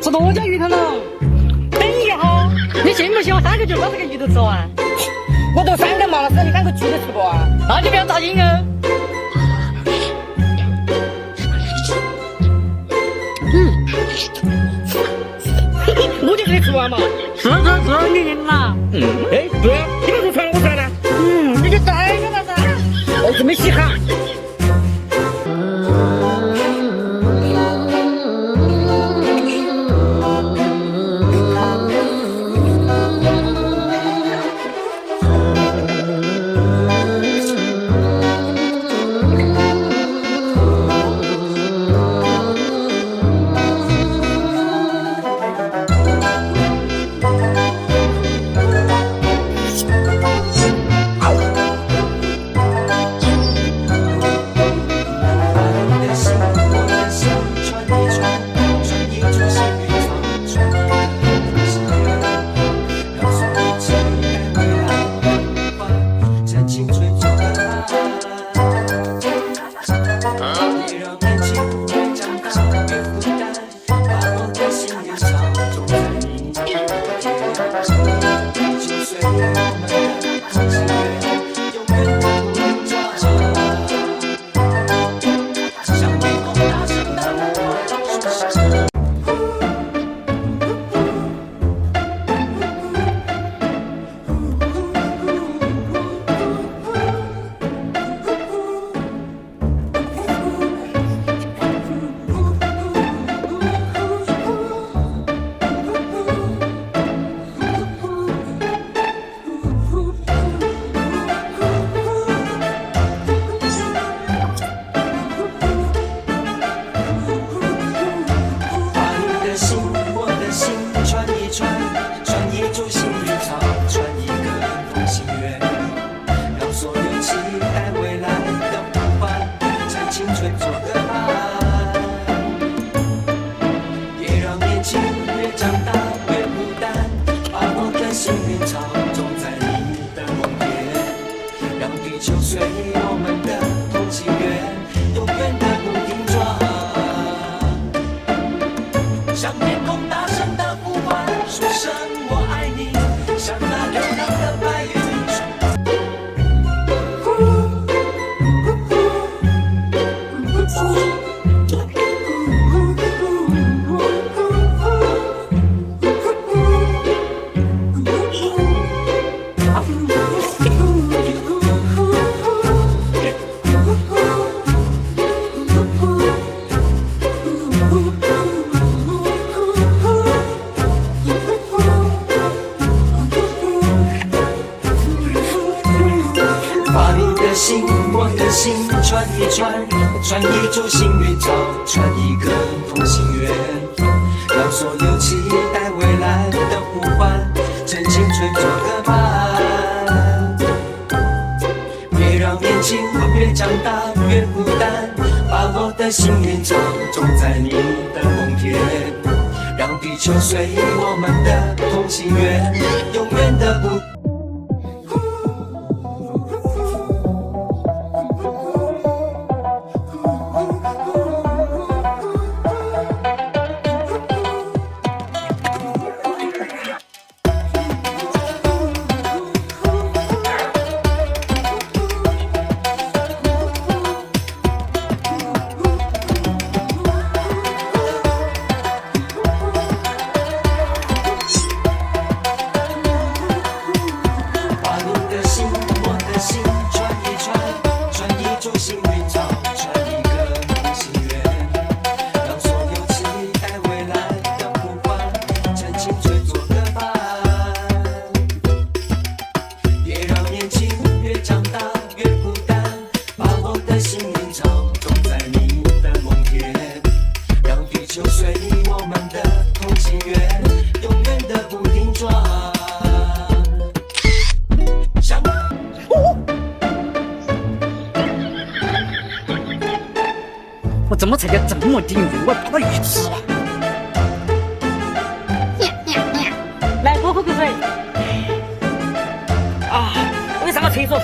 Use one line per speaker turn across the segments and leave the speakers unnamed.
吃多久鱼头了？等一下，你信不信我3个就把这个鱼头吃完？
我都3个忙了事，你3个猪都吃不完。
那就不要扎心哦。
我就可以吃完嘛。
是，你赢了。
哎，对啊，你把肉传了，我传了。
你就带着了噻。
我这么稀罕。
传一株幸运草，传一个同心圆，让所有期待未来的呼唤，趁青春做个伴。别让年轻越长大越孤单，把我的幸运草种在你的梦田，让地球随我们的同心圆，永远的不。
我怎么才叫这么顶用？我要把它鱼吃了。来，多喝口水。啊，我得上个厕所。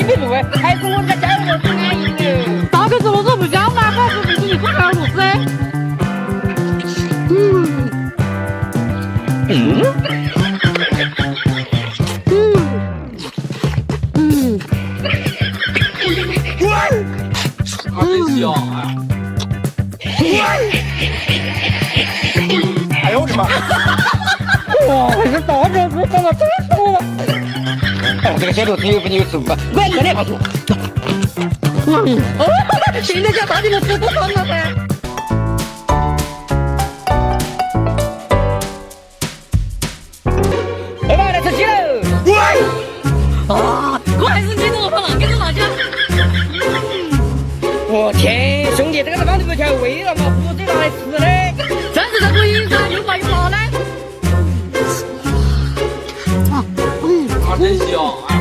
你没路哎，还是我们家家人我安逸的。
大个子我都不想拿，还是不是你看路噻？
哎呦我的妈！哇，还是大个子长得真多。哎，这个小兔子有不有数啊？我也看你把数。现在叫大地的数都长了噻。老板来吃鸡喽！
啊，我还是记得我把那给你拿去。
我天，兄弟，这个地方都不调味了嘛，不得拿来吃嘞。
上次在录音噻，又把又拿嘞。
啊，真香啊！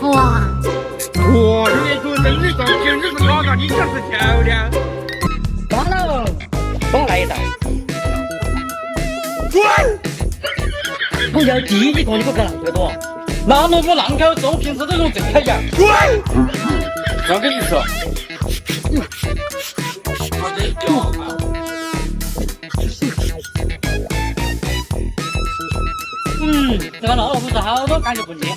哇，
哇，兄弟，做真的照片真是嘎嘎，你真是漂亮。完了，帮我来一道。我要第一个，你给我看浪费多。
那萝卜浪口做，平时都用这个养。交给你吃。
这个老萝卜是好多感觉不腻。